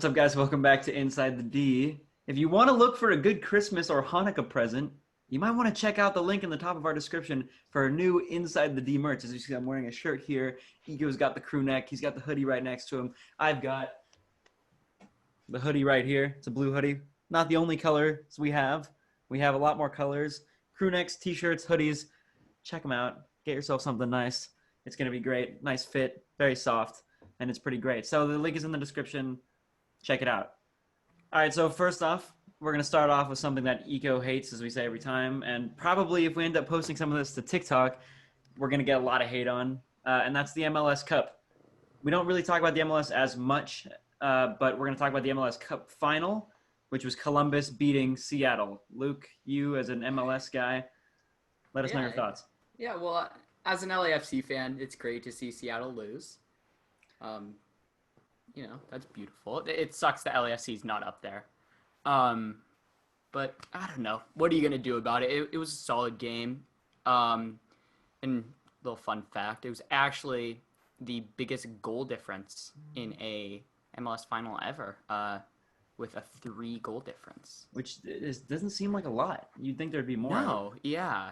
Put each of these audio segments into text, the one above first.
What's up, guys? Welcome back to Inside the D. If you want to look for a good Christmas or Hanukkah present, you might want to check out the link in the top of our description for our new Inside the D merch. As you see, I'm wearing a shirt here. Ego's got the crew neck. He's got the hoodie right next to him. I've got the hoodie right here. It's a blue hoodie. Not the only colors we have. We have a lot more colors. Crew necks, t-shirts, hoodies. Check them out. Get yourself something nice. It's going to be great. Nice fit. Very soft. And it's pretty great. So the link is in the description. Check it out. All right, so first off, we're going to start off with something that Eco hates, as we say every time. And probably if we end up posting some of this to TikTok, we're going to get a lot of hate on. And that's the MLS Cup. We don't really talk about the MLS as much, but we're going to talk about the MLS Cup Final, which was Columbus beating Seattle. Luke, you as an MLS guy, let us know your thoughts. Yeah, well, as an LAFC fan, it's great to see Seattle lose. That's beautiful. It sucks that LAFC is not up there. But I don't know. What are you going to do about it? It was a solid game. And little fun fact, it was actually the biggest goal difference in a MLS final ever, with a 3-goal difference. Which doesn't seem like a lot. You'd think there'd be more. No, yeah.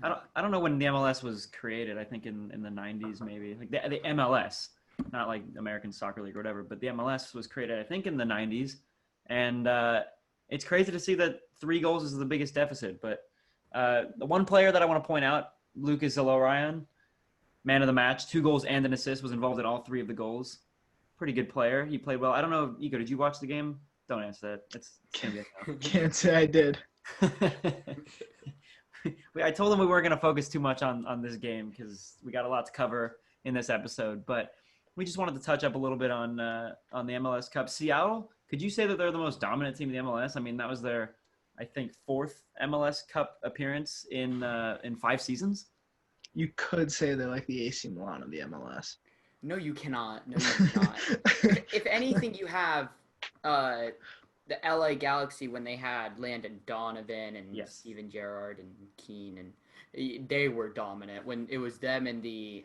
I don't know when the MLS was created. I think in the 90s maybe. Like the MLS. Not like American Soccer League or whatever, but the MLS was created, I think, in the 90s. And it's crazy to see that 3 goals is the biggest deficit. But the one player that I want to point out, Lucas Zeloryan, man of the match, 2 goals and an assist, was involved in all 3 of the goals. Pretty good player. He played well. I don't know, Ego, did you watch the game? Don't answer that. It's gonna be a no. Can't say I did. I told him we weren't going to focus too much on this game because we got a lot to cover in this episode. But we just wanted to touch up a little bit on the MLS Cup. Seattle, could you say that they're the most dominant team in the MLS? I mean, that was their, I think, 4th MLS Cup appearance in 5 seasons. You could say they're like the AC Milan of the MLS. No, you cannot. No, you cannot. If anything, you have the LA Galaxy when they had Landon Donovan and Steven Gerrard and Keane, and they were dominant when it was them and the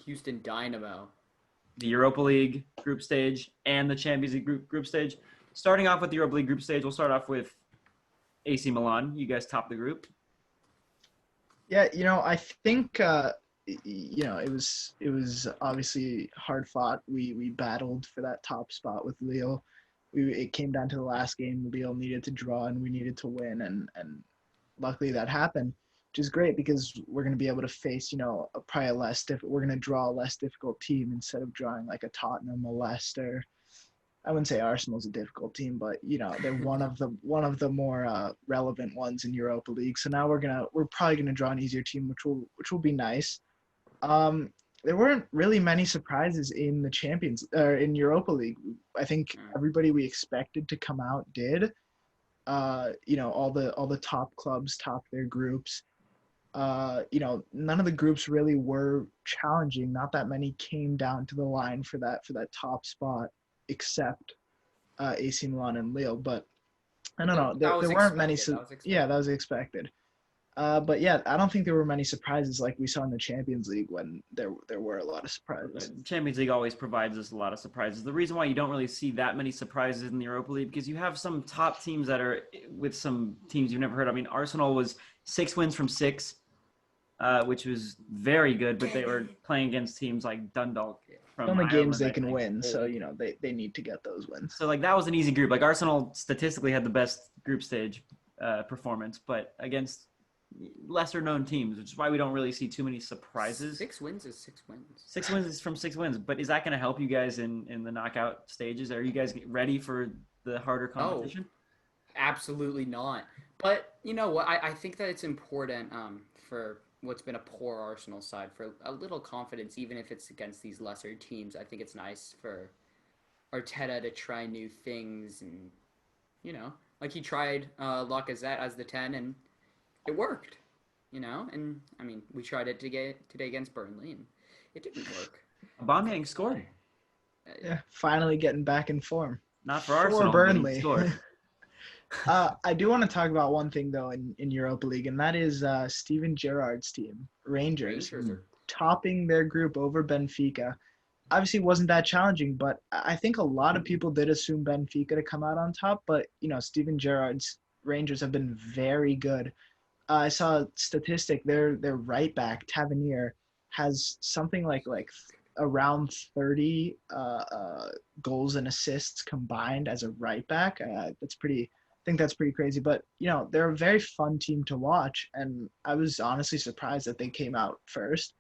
Houston Dynamo. The Europa League group stage and the Champions League group stage. Starting off with the Europa League group stage, we'll start off with AC Milan. You guys top the group. Yeah, I think it was obviously hard fought. We battled for that top spot with Lille. It came down to the last game. Lille needed to draw and we needed to win, and luckily that happened, which is great because we're going to be able to face, probably we're going to draw a less difficult team instead of drawing like a Tottenham, a Leicester. I wouldn't say Arsenal's a difficult team, but they're one of the more relevant ones in Europa League. So now we're probably gonna draw an easier team, which will be nice. There weren't really many surprises in the in Europa League. I think everybody we expected to come out did. All the top clubs topped their groups. None of the groups really were challenging. Not that many came down to the line for that top spot, except AC Milan and Lille. But I don't know. There weren't many. Yeah, that was expected. But yeah, I don't think there were many surprises like we saw in the Champions League when there were a lot of surprises. Champions League always provides us a lot of surprises. The reason why you don't really see that many surprises in the Europa League because you have some top teams that are with some teams you've never heard of. I mean, Arsenal was 6 wins from 6, which was very good, but they were playing against teams like Dundalk. From only games they can win, so they need to get those wins. So that was an easy group. Like Arsenal statistically had the best group stage performance, but against lesser known teams, which is why we don't really see too many surprises. 6 wins is 6 wins. 6 wins is from 6 wins, but is that going to help you guys in the knockout stages? Are you guys ready for the harder competition? Absolutely not. But you know what? I think that it's important for what's been a poor Arsenal side for a little confidence, even if it's against these lesser teams. I think it's nice for Arteta to try new things, and like he tried Lacazette as the 10, and it worked. And I mean, we tried it today against Burnley, and it didn't work. Aubameyang scored. Yeah, finally getting back in form. Not for Arsenal. For Burnley. I do want to talk about one thing though in Europa League, and that is Steven Gerrard's team, Rangers, topping their group over Benfica. obviously wasn't that challenging, but I think a lot of people did assume Benfica to come out on top. But Steven Gerrard's Rangers have been very good. I saw a statistic. Their right back Tavernier has something like around 30 goals and assists combined as a right back. That's pretty. I think that's pretty crazy. But they're a very fun team to watch, and I was honestly surprised that they came out first.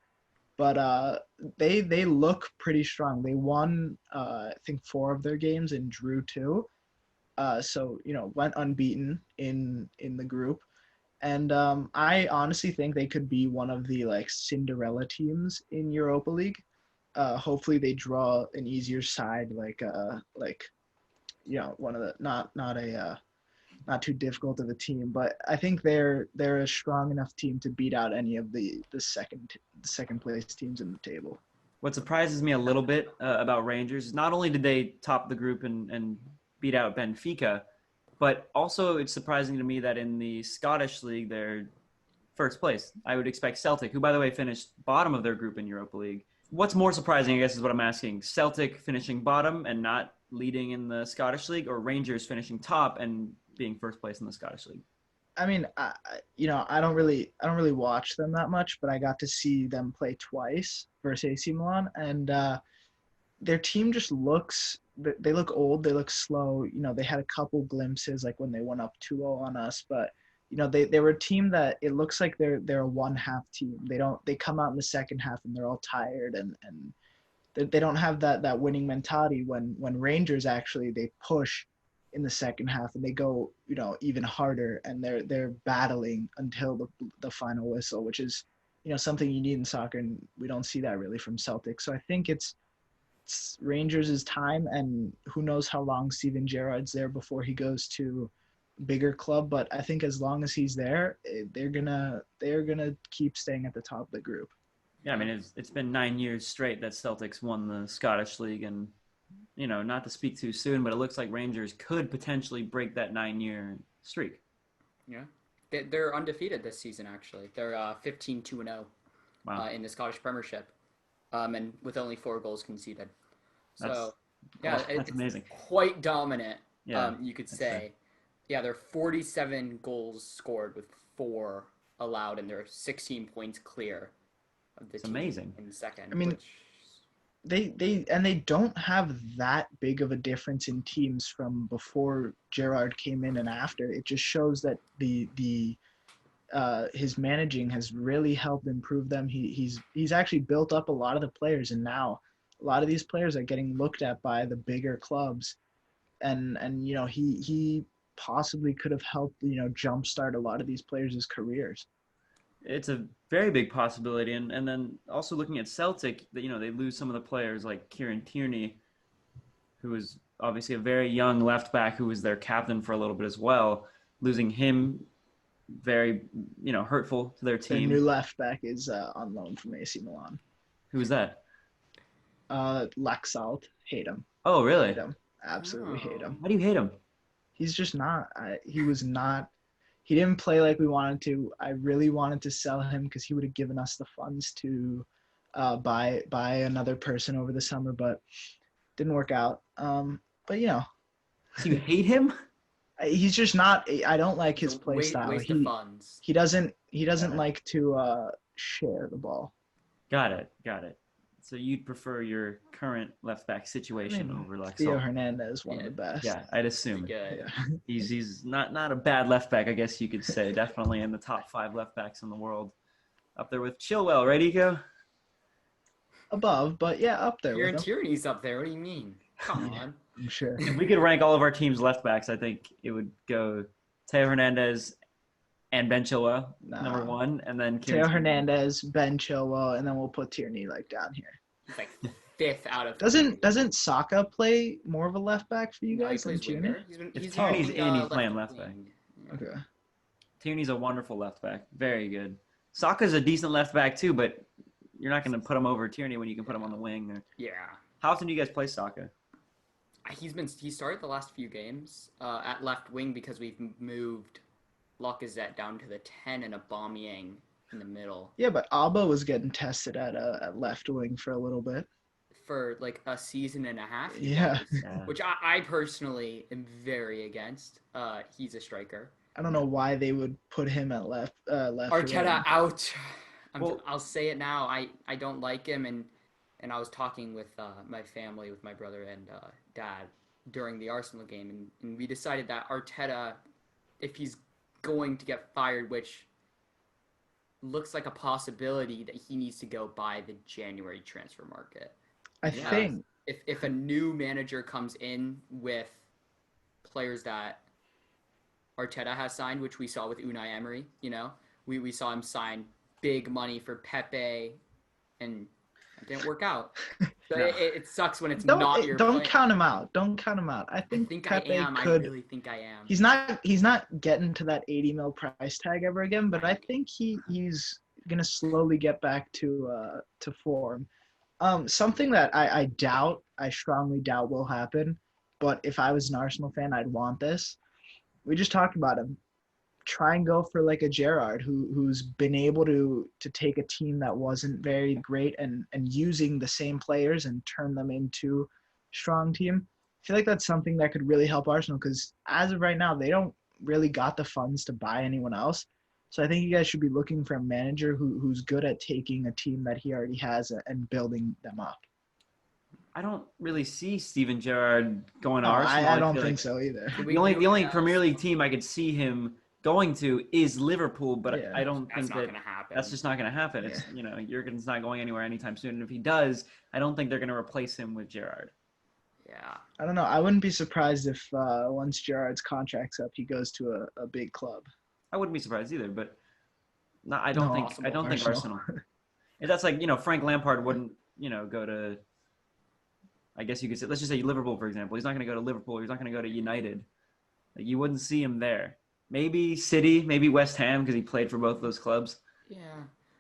But they look pretty strong. They won I think 4 of their games and drew 2. So went unbeaten in the group. And I honestly think they could be one of the like Cinderella teams in Europa League. Hopefully they draw an easier side like one of the not too difficult of a team, but I think they're a strong enough team to beat out any of the second place teams in the table. What surprises me a little bit about Rangers is not only did they top the group and beat out Benfica, but also it's surprising to me that in the Scottish League they're first place. I would expect Celtic, who by the way finished bottom of their group in Europa League. What's more surprising, I guess, is what I'm asking. Celtic finishing bottom and not leading in the Scottish League, or Rangers finishing top and being first place in the Scottish League? I mean, I don't really watch them that much, but I got to see them play twice versus AC Milan, and their team just looks. They look old. They look slow. They had a couple glimpses, like when they went up 2-0 on us, but they were a team that it looks like they're a one-half team. They come out in the second half and they're all tired and they don't have that winning mentality when Rangers actually they push in the second half and they go even harder and they're battling until the final whistle, which is something you need in soccer, and we don't see that really from Celtic. So I think it's Rangers' time, and who knows how long Steven Gerrard's there before he goes to a bigger club, but I think as long as he's there, they're gonna keep staying at the top of the group. Yeah, I mean it's been 9 years straight that Celtics won the Scottish League, and not to speak too soon, but it looks like Rangers could potentially break that 9-year streak. Yeah, they're undefeated this season. Actually, they're 15-2-0 in the Scottish Premiership, and with only 4 goals conceded. So that's amazing. Quite dominant. Yeah, you could say. Yeah, they're 47 goals scored with 4 allowed, and they're 16 points clear of the team amazing in second. I mean, they don't have that big of a difference in teams from before Gerrard came in and after. It just shows that his managing has really helped improve them. He's actually built up a lot of the players, and now a lot of these players are getting looked at by the bigger clubs, and he possibly could have helped jumpstart a lot of these players' careers. It's a very big possibility, and then also looking at Celtic, they lose some of the players like Kieran Tierney, who is obviously a very young left back who was their captain for a little bit as well. Losing him, very hurtful to their team. Their new left back is on loan from AC Milan. Who is that? Laxalt. Hate him. Oh, really? Hate him. Absolutely hate him. Why do you hate him? He's just not. He was not. He didn't play like we wanted to. I really wanted to sell him because he would have given us the funds to buy another person over the summer, but didn't work out. But So you hate him? He's just not. I don't like his play style. Waste of funds. He doesn't like to share the ball. Got it. So you'd prefer your current left back situation over Laxalt? Theo Hernandez, one of the best. Yeah, I'd assume. Yeah. He's not a bad left back, I guess you could say. Definitely in the top 5 left backs in the world. Up there with Chilwell, right, Eco? Above, but yeah, up there. Kieran Tierney's up there. What do you mean? Come on. I'm sure. If we could rank all of our teams left backs, I think it would go Theo Hernandez and Ben Chilwell, number 1, and then Theo Hernandez, Ben Chilwell, and then we'll put Tierney down here. He's like 5th out of. Doesn't Saka play more of a left back for you guys than Tierney? If Tierney's in, he's playing left back. Okay. Tierney's a wonderful left back, very good. Saka's a decent left back too, but you're not going to put him over Tierney when you can put him on the wing. Yeah. How often do you guys play Saka? He started the last few games at left wing because we've moved Lacazette down to the 10 and Aubameyang in the middle. Yeah, but Alba was getting tested at left wing for a little bit. for like a season and a half. He Yeah. was, Yeah. which I personally am very against. He's a striker. I don't know why they would put him at left Arteta wing. out. Well, I'll say it now. I don't like him, and I was talking with my family, with my brother and dad during the Arsenal game, and we decided that Arteta, if he's going to get fired, which looks like a possibility, that he needs to go by the January transfer market. I Yeah. think If a new manager comes in with players that Arteta has signed, which we saw with Unai Emery, we saw him sign big money for Pepe, and it didn't work out. So No. it sucks when it's not your don't player. count him out. Don't count him out. I I think think Pepe I am. could. I really think I am. He's not getting to that 80 mil price tag ever again, but I think he's gonna slowly get back to form. Something that I strongly doubt will happen, but if I was an Arsenal fan, I'd want this. We just talked about him. Try and go for like a Gerrard who's been able to take a team that wasn't very great and using the same players and turn them into a strong team. I feel like that's something that could really help Arsenal because as of right now, they don't really got the funds to buy anyone else. So I think you guys should be looking for a manager who's good at taking a team that he already has and building them up. I don't really see Steven Gerrard going to No, Arsenal. I don't feel think like so either. the only Premier League team I could see him going to is Liverpool, but Yeah. I don't That's think not that going to happen. that's just not going to happen. It's Jurgen's not going anywhere anytime soon, and if he does, I don't think they're going to replace him with Gerrard. Yeah. I don't know. I wouldn't be surprised if once Gerrard's contract's up, he goes to a big club. I wouldn't be surprised either, but I don't think Arsenal. Arsenal. And that's like Frank Lampard wouldn't go to. I guess you could say, let's just say Liverpool, for example. He's not going to go to Liverpool. He's not going to go to United. Like, you wouldn't see him there. Maybe City, maybe West Ham, because he played for both those clubs. Yeah.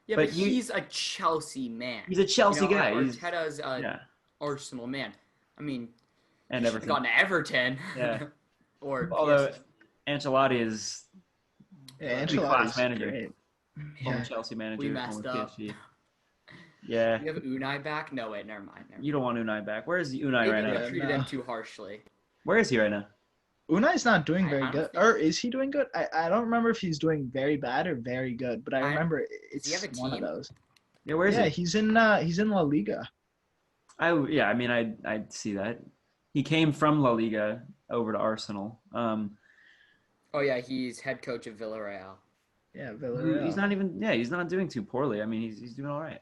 Yeah, But but he's a Chelsea man. He's a Chelsea guy. Arteta's a Yeah, Arsenal man. I mean, and he should have Everton. gone to Everton. Yeah. Or Although PSG. Ancelotti is Yeah, pretty class Ancelotti's manager. great. former Yeah. Chelsea manager. We messed former up. PSG. Yeah. You have Unai back? No, wait, never mind. You don't want Unai back. Where is Unai Maybe right they now? treated No. him too harshly. Where is he right now? Unai's not doing I very honestly- good. Or is he doing good? I don't remember if he's doing very bad or very good, but I remember it's he have a one of team? those. Yeah, where is Yeah, he? he's in La Liga. I'd see that. He came from La Liga over to Arsenal. Oh yeah, he's head coach of Villarreal. Yeah, Villarreal. He's not doing too poorly. I mean, he's doing all right.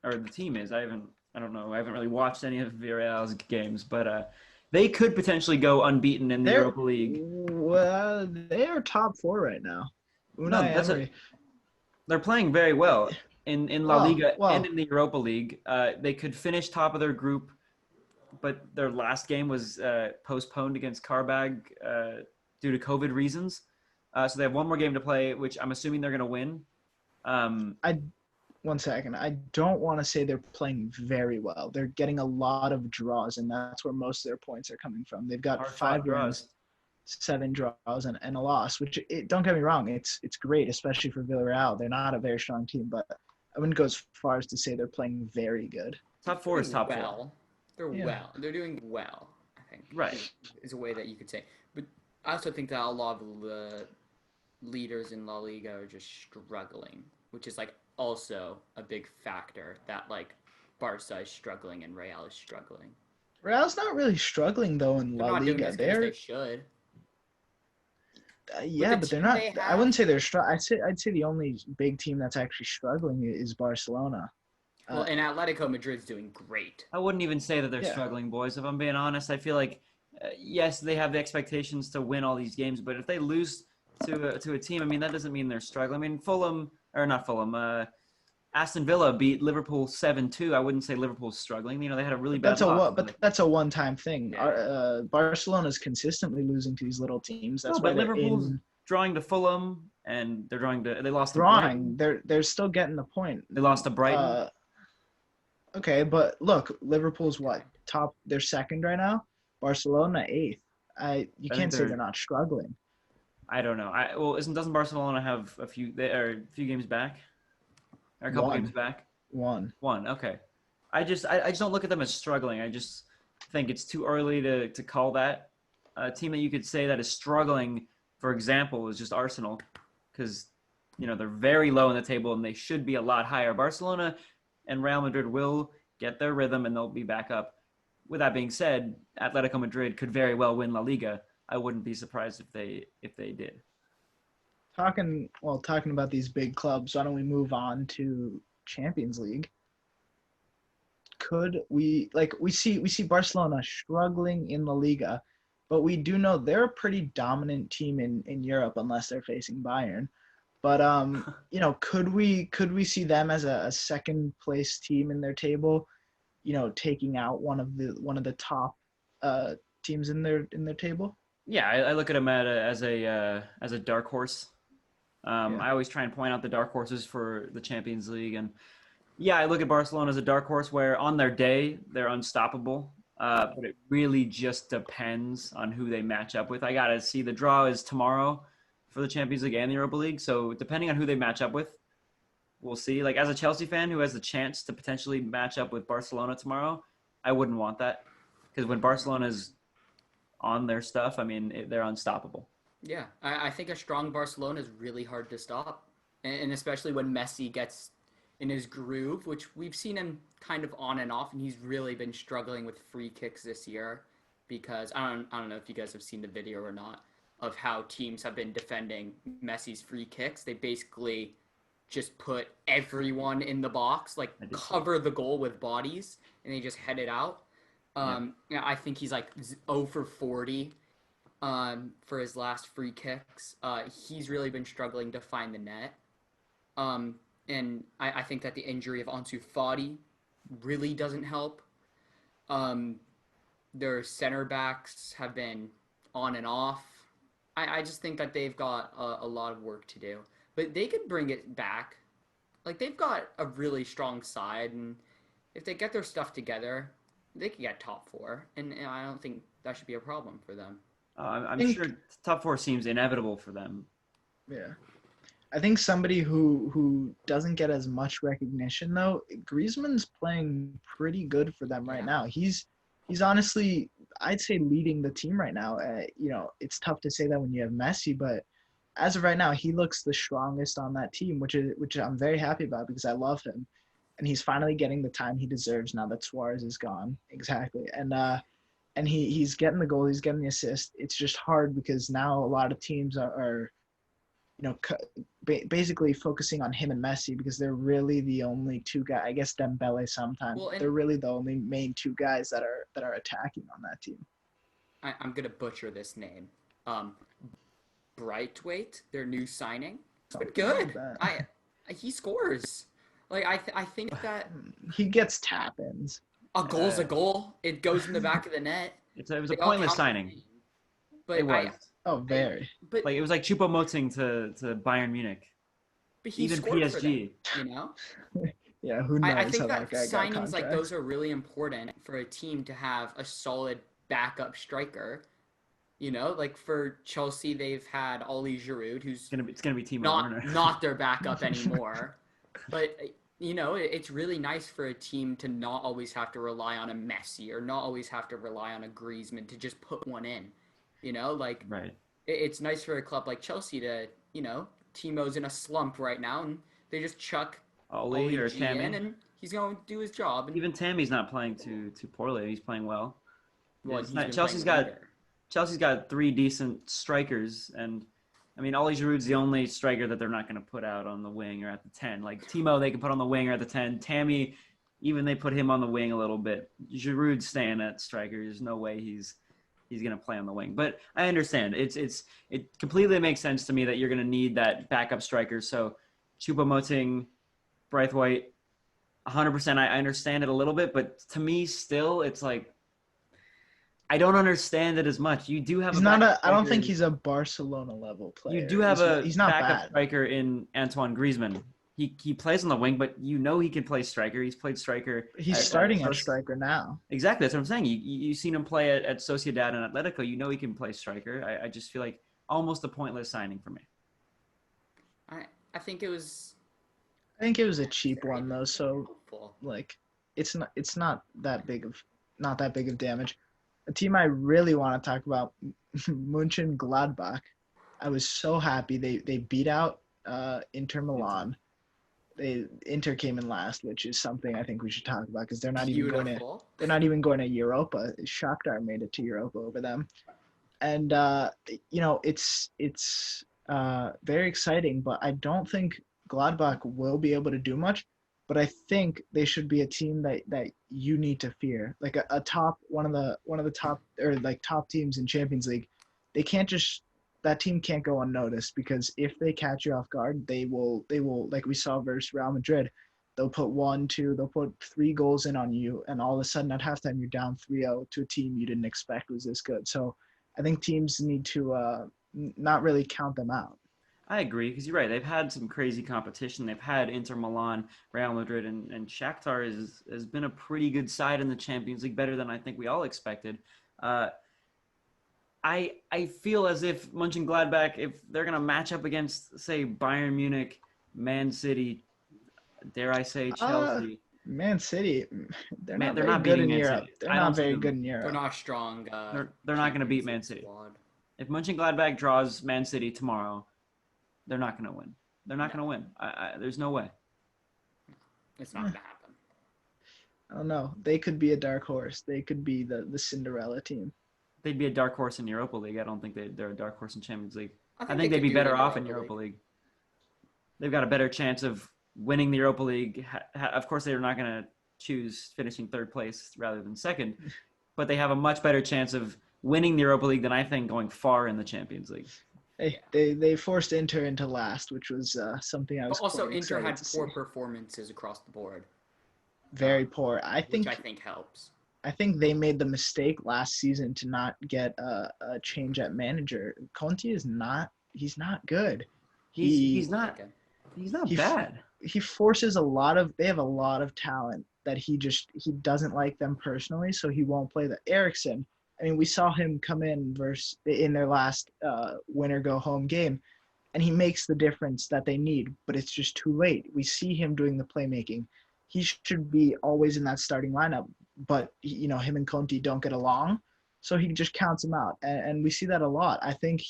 Or the team is. I don't know. I haven't really watched any of Villarreal's games, but they could potentially go unbeaten in the Europa League. Well, they are top 4 right now. Unai Emery. They're playing very well in La Liga well. and in the Europa League. They could finish top of their group, but their last game was postponed against Karabag due to COVID reasons. So they have one more game to play, which I'm assuming they're going to win. One second. I don't want to say they're playing very well. They're getting a lot of draws, and that's where most of their points are coming from. They've got 5 draws, 7 draws, and a loss, which don't get me wrong. It's great, especially for Villarreal. They're not a very strong team, but I wouldn't go as far as to say they're playing very good. Top 4 is top 4. They're doing well, I think. Right. Is a way that you could say. But I also think that a lot of the leaders in La Liga are just struggling, which is like also a big factor that like Barca is struggling and Real is struggling. Real's not really struggling though in They're La not doing Liga. as good as they should. Yeah, but they're team not. they I have- wouldn't say they're I'd say the only big team that's actually struggling is Barcelona. Well, and Atletico Madrid's doing great. I wouldn't even say that they're Yeah. struggling, boys. If I'm being honest, I feel like yes, they have the expectations to win all these games, but if they lose to a team, I mean that doesn't mean they're struggling. I mean Aston Villa beat Liverpool 7-2. I wouldn't say Liverpool's struggling. You know, they had a really bad loss. But that's a one-time thing. Yeah. Barcelona's consistently losing to these little teams. That's No, why but they're Liverpool's in drawing to Fulham, and they're they lost to drawing. Brighton. They're still getting the point. They lost to Brighton. Okay, but look, Liverpool's what? Top? They're second right now. Barcelona 8th. You think can't say they're- they're not struggling. I don't know. Doesn't Barcelona have a few games back? Or a couple One. games back? One. One. Okay. I just don't look at them as struggling. I just think it's too early to call that. A team that you could say that is struggling, for example, is just Arsenal, because they're very low in the table and they should be a lot higher. Barcelona and Real Madrid will get their rhythm and they'll be back up. With that being said, Atletico Madrid could very well win La Liga. I wouldn't be surprised if they did. Talking about these big clubs, why don't we move on to Champions League? Could we see Barcelona struggling in La Liga, but we do know they're a pretty dominant team in Europe unless they're facing Bayern. But could we see them as a second place team in their table, taking out one of the top teams in their table? Yeah, I look at them as a dark horse. Yeah. I always try and point out the dark horses for the Champions League, and yeah, I look at Barcelona as a dark horse where on their day they're unstoppable. But it really just depends on who they match up with. I gotta see, the draw is tomorrow for the Champions League and the Europa League, so depending on who they match up with, we'll see. Like as a Chelsea fan who has the chance to potentially match up with Barcelona tomorrow, I wouldn't want that because when Barcelona's on their stuff, I mean they're unstoppable. Yeah, I think a strong Barcelona is really hard to stop, and especially when Messi gets in his groove, which we've seen him kind of on and off, and he's really been struggling with free kicks this year because I don't know if you guys have seen the video or not of how teams have been defending Messi's free kicks. They basically just put everyone in the box, like cover the goal with bodies, and they just head it out. I think he's like 0 for 40 for his last free kicks. He's really been struggling to find the net. And I think that the injury of Ansu Fati really doesn't help. Their center backs have been on and off. I just think that they've got a lot of work to do. But they could bring it back. Like, they've got a really strong side, and if they get their stuff together, they could get top 4. And I don't think that should be a problem for them. I'm sure top 4 seems inevitable for them. Yeah. I think somebody who doesn't get as much recognition though, Griezmann's playing pretty good for them right now. He's honestly, I'd say, leading the team right now. It's tough to say that when you have Messi, but as of right now, he looks the strongest on that team, which I'm very happy about because I love him, and he's finally getting the time he deserves now that Suarez is gone. Exactly, and he's getting the goal, he's getting the assist. It's just hard because now a lot of teams are basically focusing on him and Messi because they're really the only two guys. I guess Dembele sometimes. Well, they're really the only main two guys that are attacking on that team. I'm gonna butcher this name. Brightweight, their new signing. It's been good. He scores. Like I think that he gets tap-ins. A goal's a goal. It goes in the back of the net. It was a pointless signing. But it was. Very. But it was like Choupo-Moting to Bayern Munich. But he even PSG, for them, Yeah, who knows? I think that signings like those are really important for a team to have a solid backup striker. Like for Chelsea, they've had Oli Giroud, who's it's gonna be Timo Werner. Not their backup anymore. But it's really nice for a team to not always have to rely on a Messi or not always have to rely on a Griezmann to just put one in. Right. It's nice for a club like Chelsea to, Timo's in a slump right now, and they just chuck Oli or Tammy in, and he's going to do his job. And even Tammy's not playing too poorly. He's playing well. Chelsea's got 3 decent strikers, and I mean, Oli Giroud's the only striker that they're not going to put out on the wing or at the 10. Like Timo, they can put on the wing or at the 10. Tammy, even they put him on the wing a little bit. Giroud's staying at striker. There's no way he's going to play on the wing. But I understand. It completely makes sense to me that you're going to need that backup striker. So Choupo-Moting, Braithwaite, 100%. I understand it a little bit, but to me still, it's like I don't understand it as much. You do have I don't think he's a Barcelona level player. You do have he's not backup bad. striker in Antoine Griezmann. He plays on the wing, but he can play striker. He's played striker. He's starting at striker now. Exactly, that's what I'm saying. You've seen him play at Sociedad and Atletico. He can play striker. I just feel like almost a pointless signing for me. I think it was a cheap one though. So hopeful. like, it's not that big of damage. A team I really want to talk about, Munchen Gladbach. I was so happy they beat out Inter Milan. Inter came in last, which is something I think we should talk about because Beautiful. they're not even going to Europa. Shakhtar made it to Europa over them, and it's very exciting. But I don't think Gladbach will be able to do much. But I think they should be a team that you need to fear, like a top one of the top or like top teams in Champions League. They can't just that team can't go unnoticed because if they catch you off guard, they will like we saw versus Real Madrid. They'll put one, two, they'll put 3 goals in on you, and all of a sudden at halftime you're down 3-0 to a team you didn't expect was this good. So I think teams need to not really count them out. I agree because you're right. They've had some crazy competition. They've had Inter Milan, Real Madrid, and Shakhtar has been a pretty good side in the Champions League, better than I think we all expected. Uh, I feel as if Mönchengladbach, if they're going to match up against, say, Bayern Munich, Man City, dare I say Chelsea. Man City, they're Man, not they're very not good beating in Man Europe. City. They're I not don't see very them. good in They're Europe. not strong. They're not going to beat Champions Man League City. squad. If Mönchengladbach draws Man City tomorrow, they're not going to win. They're not No. going to win. There's no way. It's not going to happen. I don't know. They could be a dark horse. They could be the Cinderella team. They'd be a dark horse in Europa League. I don't think they're a dark horse in Champions League. I think they they'd could be do it better in off in Europa League. They've got a better chance of winning the Europa League. Of course, they're not going to choose finishing third place rather than second, but they have a much better chance of winning the Europa League than I think going far in the Champions League. Hey, they forced Inter into last, which was something I was But also, quite Inter excited had to poor see. performances across the board, Very poor. which I think helps. I think they made the mistake last season to not get a change at manager. Conte is not. He's not good. He's not Okay. he bad. he forces a lot of. They have a lot of talent that he doesn't like them personally, so he won't play the Ericsson. I mean, we saw him come in in their last winner go home game, and he makes the difference that they need, but it's just too late. We see him doing the playmaking. He should be always in that starting lineup, but him and Conte don't get along, so he just counts him out, and we see that a lot. I think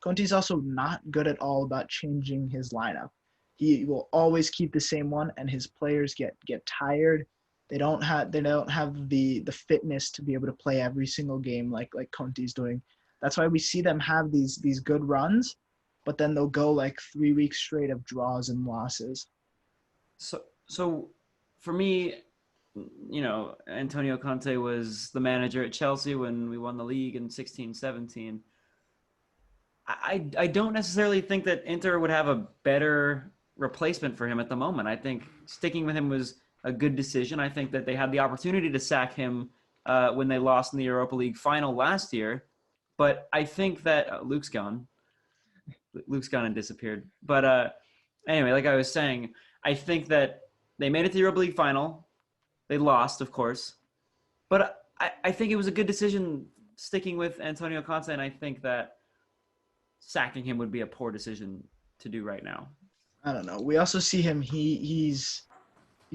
Conte's also not good at all about changing his lineup. He will always keep the same one, and his players get tired. They don't have the fitness to be able to play every single game like Conte's doing. That's why we see them have these good runs, but then they'll go like 3 weeks straight of draws and losses. So for me, Antonio Conte was the manager at Chelsea when we won the league in 16-17. I don't necessarily think that Inter would have a better replacement for him at the moment. I think sticking with him was a good decision. I think that they had the opportunity to sack him when they lost in the Europa League final last year. But I think that Luke's gone. Luke's gone and disappeared. But anyway, like I was saying, I think that they made it to the Europa League final. They lost, of course. But I think it was a good decision sticking with Antonio Conte, and I think that sacking him would be a poor decision to do right now. I don't know. We also see him. He's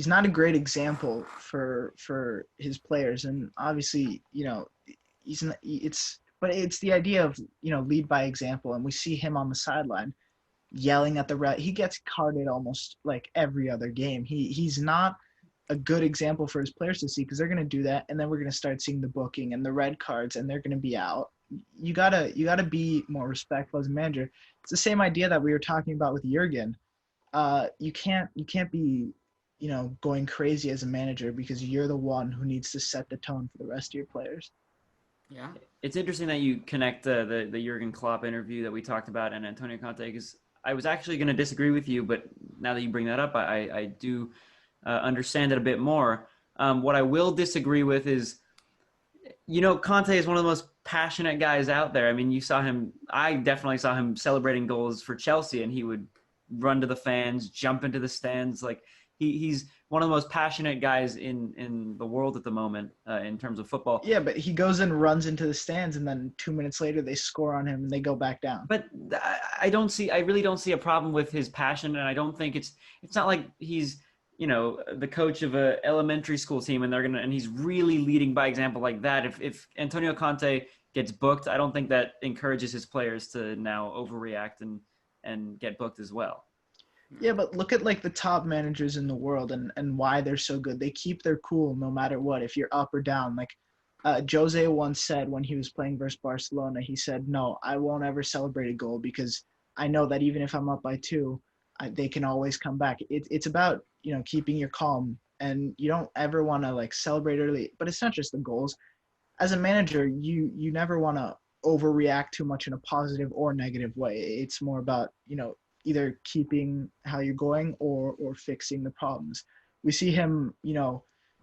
not a great example for his players, and obviously, he's not, but it's the idea of lead by example, and we see him on the sideline yelling at the ref. He gets carded almost like every other game. He's not a good example for his players to see because they're going to do that, and then we're going to start seeing the booking and the red cards, and they're going to be out. You gotta be more respectful as a manager. It's the same idea that we were talking about with Jurgen. You can't be going crazy as a manager because you're the one who needs to set the tone for the rest of your players. Yeah. It's interesting that you connect the Jurgen Klopp interview that we talked about and Antonio Conte, because I was actually going to disagree with you, but now that you bring that up, I do understand it a bit more. What I will disagree with is, Conte is one of the most passionate guys out there. I mean, I definitely saw him celebrating goals for Chelsea, and he would run to the fans, jump into the stands. Like he's one of the most passionate guys in the world at the moment in terms of football. Yeah, but he goes and runs into the stands, and then 2 minutes later they score on him and they go back down. But I really don't see a problem with his passion, and I don't think it's not like he's the coach of a elementary school team, and he's really leading by example like that. If Antonio Conte gets booked, I don't think that encourages his players to now overreact and get booked as well. Yeah, but look at like the top managers in the world and why they're so good. They keep their cool no matter what. If you're up or down, like Jose once said when he was playing versus Barcelona, he said, "No, I won't ever celebrate a goal because I know that even if I'm up by two, they can always come back." It's about keeping your calm, and you don't ever want to like celebrate early. But it's not just the goals. As a manager, you never want to overreact too much in a positive or negative way. It's more about either keeping how you're going or fixing the problems. We see him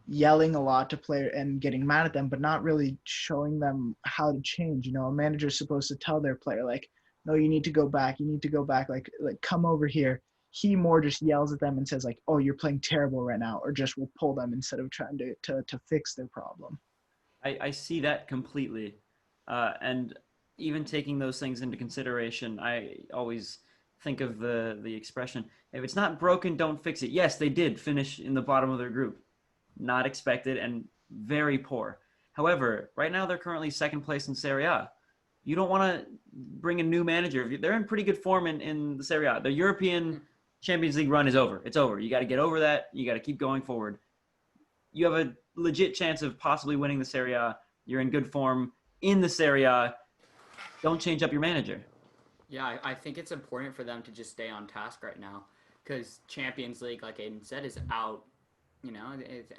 yelling a lot to player and getting mad at them, but not really showing them how to change. A manager's supposed to tell their player like, no, you need to go back. You need to go back. Like come over here. He more just yells at them and says like, oh, you're playing terrible right now, or just will pull them instead of trying to fix their problem. I see that completely. And even taking those things into consideration, I always think of the expression, if it's not broken, don't fix it. Yes, they did finish in the bottom of their group. Not expected and very poor. However, right now they're currently second place in Serie A. You don't want to bring a new manager. They're in pretty good form in the Serie A. The European Champions League run is over. It's over. You got to get over that. You got to keep going forward. You have a legit chance of possibly winning the Serie A. You're in good form in the Serie A. Don't change up your manager. Yeah, I think it's important for them to just stay on task right now because Champions League, like Aiden said, is out. It's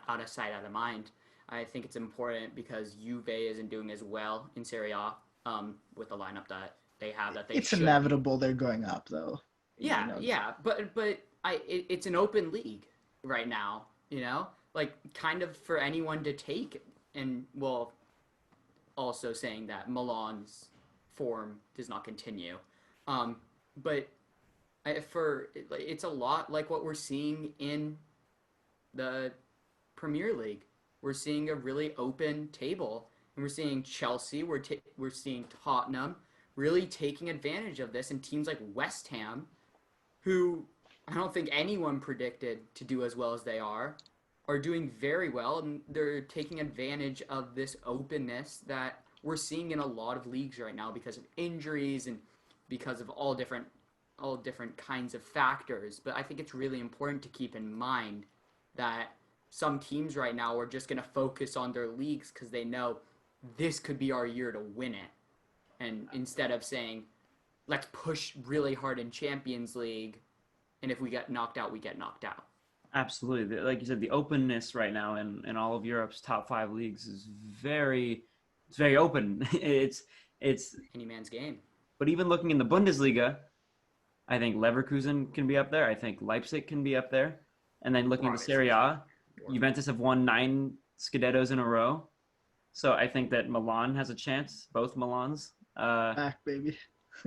out of sight, out of mind. I think it's important because Juve isn't doing as well in Serie A with the lineup that they have that they It's should. inevitable they're going up though. Yeah, but it's an open league right now. Like kind of for anyone to take, and well, also saying that Milan's form does not continue, but it's a lot like what we're seeing in the Premier League. We're seeing a really open table, and we're seeing Chelsea, we're seeing Tottenham really taking advantage of this, and teams like West Ham, who I don't think anyone predicted to do as well as they are doing very well, and they're taking advantage of this openness that we're seeing in a lot of leagues right now because of injuries and because of all different kinds of factors. But I think it's really important to keep in mind that some teams right now are just going to focus on their leagues because they know this could be our year to win it. And instead of saying, let's push really hard in Champions League, and if we get knocked out, we get knocked out. Absolutely. Like you said, the openness right now in all of Europe's top 5 leagues is very open. It's any man's game. But even looking in the Bundesliga, I think Leverkusen can be up there. I think Leipzig can be up there. And then looking at the Serie A, Juventus have won 9 Scudettos in a row. So I think that Milan has a chance, both Milans. Back, baby.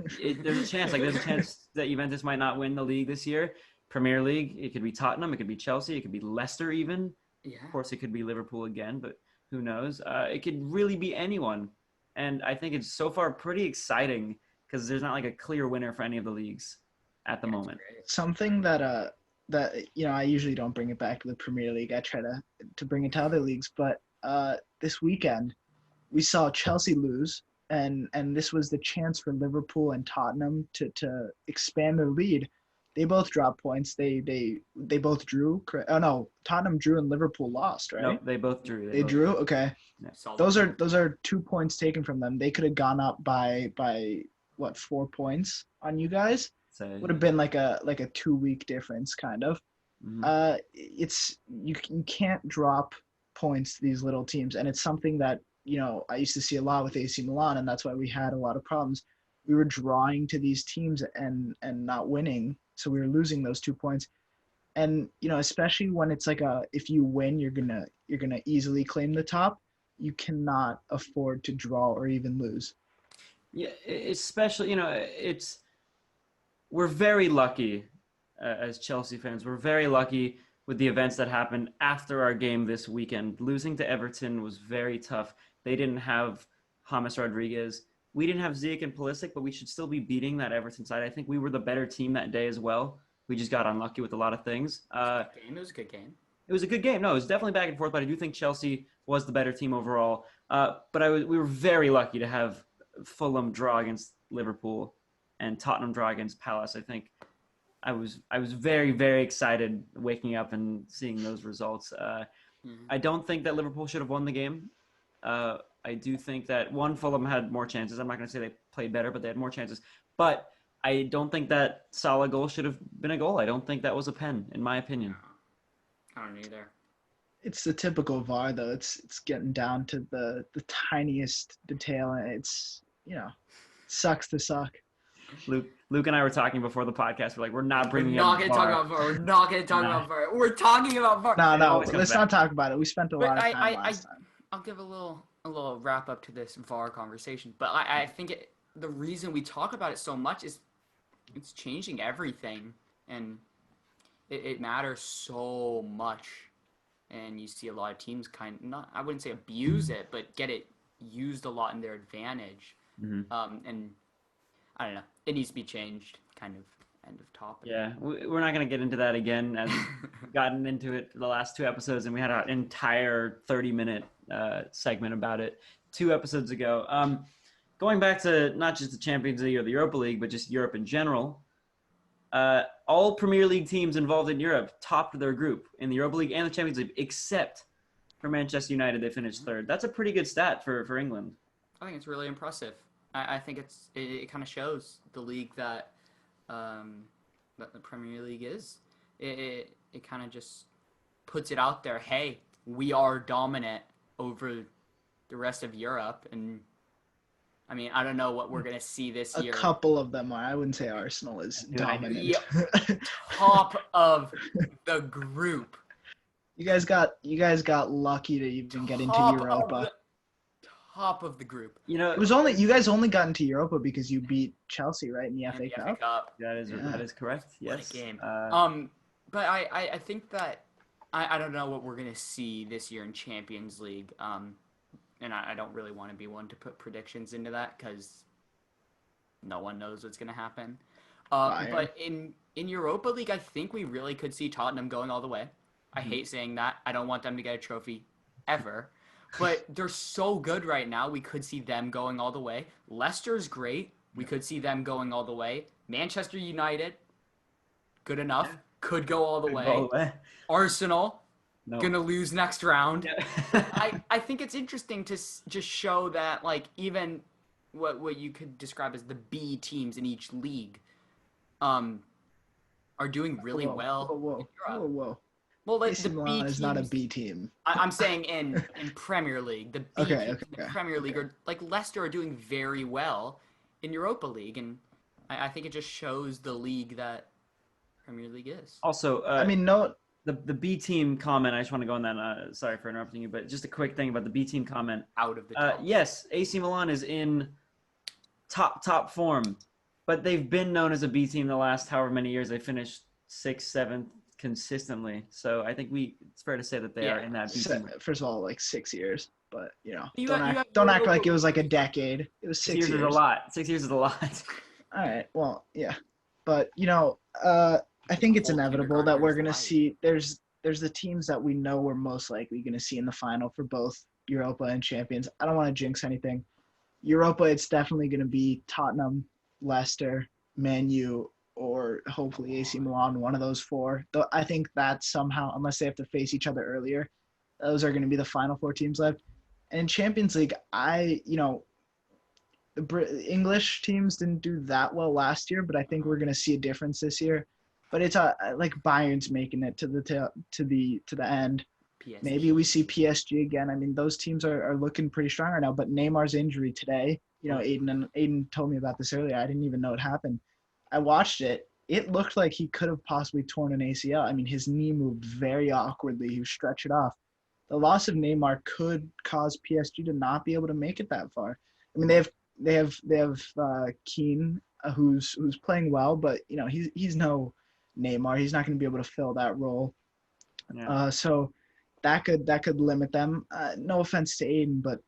There's a chance. There's a chance that Juventus might not win the league this year. Premier League, it could be Tottenham, it could be Chelsea, it could be Leicester even. Yeah. Of course, it could be Liverpool again, but who knows? It could really be anyone. And I think it's so far pretty exciting because there's not like a clear winner for any of the leagues at the moment. Something that I usually don't bring it back to the Premier League. I try to bring it to other leagues, but this weekend we saw Chelsea lose, and this was the chance for Liverpool and Tottenham to expand their lead. They both dropped points. They both drew. Oh no, Tottenham drew and Liverpool lost, right? No, they both drew. They drew. Okay. Yeah. Those are 2 points taken from them. They could have gone up by what, 4 points on you guys? So, would have been like a 2-week difference, kind of. Mm-hmm. It's you can't drop points to these little teams, and it's something that I used to see a lot with AC Milan, and that's why we had a lot of problems. We were drawing to these teams and not winning, so we were losing those 2 points. And especially when it's like if you win, you're gonna easily claim the top. You cannot afford to draw or even lose. Yeah, especially we're very lucky as Chelsea fans. We're very lucky with the events that happened after our game this weekend. Losing to Everton was very tough. They didn't have James Rodriguez. We didn't have Ziyech and Pulisic, but we should still be beating that Everton side. I think we were the better team that day as well. We just got unlucky with a lot of things. It was a good game. It was a good game. No, it was definitely back and forth, but I do think Chelsea was the better team overall. But we were very lucky to have Fulham draw against Liverpool and Tottenham draw against Palace. I think I was very, very excited waking up and seeing those results. I don't think that Liverpool should have won the game. I do think that Fulham had more chances. I'm not going to say they played better, but they had more chances. But I don't think that Salah goal should have been a goal. I don't think that was a pen, in my opinion. I don't either. It's the typical VAR though. It's getting down to the tiniest detail, and it's sucks to suck. Luke and I were talking before the podcast. We're like, we're not bringing. We're not going to talk about VAR. We're not going to talk about VAR. We're talking about VAR. No. Let's not talk about it. We spent a lot of time last time. I'll give a little wrap up to this VAR conversation, but I think the reason we talk about it so much is it's changing everything, and it matters so much. And you see a lot of teams I wouldn't say abuse it, but get it used a lot in their advantage. Mm-hmm. And I don't know, it needs to be changed. Kind of end of topic. Yeah, we're not going to get into that again, as we've gotten into it the last 2 episodes, and we had an entire 30-minute segment about it 2 episodes ago. Going back to not just the Champions League or the Europa League, but just Europe in general, all Premier League teams involved in Europe topped their group in the Europa League and the Champions League, except for Manchester United. They finished 3rd. That's a pretty good stat for England. I think it's really impressive. I think it kind of shows the league that the Premier League is. It kind of just puts it out there. Hey, we are dominant over the rest of Europe, and I mean, I don't know what we're gonna see this year. A couple of them are. I wouldn't say Arsenal is dominant. Yeah, top of the group. You guys got lucky to even get into Europa. Top of the group. You know, you guys only got into Europa because you beat Chelsea, right, in the FA Cup. That is correct. Yes. What a game. But I think that I don't know what we're gonna see this year in Champions League. And I don't really want to be one to put predictions into that because no one knows what's going to happen. But in Europa League, I think we really could see Tottenham going all the way. I hate saying that. I don't want them to get a trophy ever. But they're so good right now, we could see them going all the way. Leicester's great. We could see them going all the way. Manchester United, good enough. Could go all the way. Arsenal. No. Gonna lose next round. Yeah. I think it's interesting to just show that, like, even what you could describe as the B teams in each league are doing really well. Whoa. Well, like, AC Milan is not a B team. I'm saying in Premier League, the B teams in the Premier League are, like, Leicester are doing very well in Europa League, and I think it just shows the league that Premier League is. Also, The B team comment, I just want to go on that. Sorry for interrupting you, but just a quick thing about the B team comment. Out of the top. Yes, AC Milan is in top form, but they've been known as a B team the last however many years. They finished 6th, 7th consistently. So I think it's fair to say that they are in that B team. First of all, like 6 years, but don't act like it was like a decade. It was 6 years. 6 years is a lot. 6 years is a lot. All right. Well, yeah, but I think it's inevitable that we're going to see there's the teams that we know we're most likely going to see in the final for both Europa and Champions. I don't want to jinx anything. Europa, it's definitely going to be Tottenham, Leicester, Man U, or hopefully AC Milan, one of those 4. Though I think that somehow, unless they have to face each other earlier, those are going to be the final 4 teams left. And in Champions League, the English teams didn't do that well last year, but I think we're going to see a difference this year. But it's like Bayern's making it to the end. PSG. Maybe we see PSG again. I mean, those teams are looking pretty strong right now. But Neymar's injury today, Aiden told me about this earlier. I didn't even know it happened. I watched it. It looked like he could have possibly torn an ACL. I mean, his knee moved very awkwardly. He stretched it off. The loss of Neymar could cause PSG to not be able to make it that far. I mean, they have Keane, who's playing well, but he's no Neymar. He's not going to be able to fill that role. Yeah. So that could limit them. No offense to Aiden, but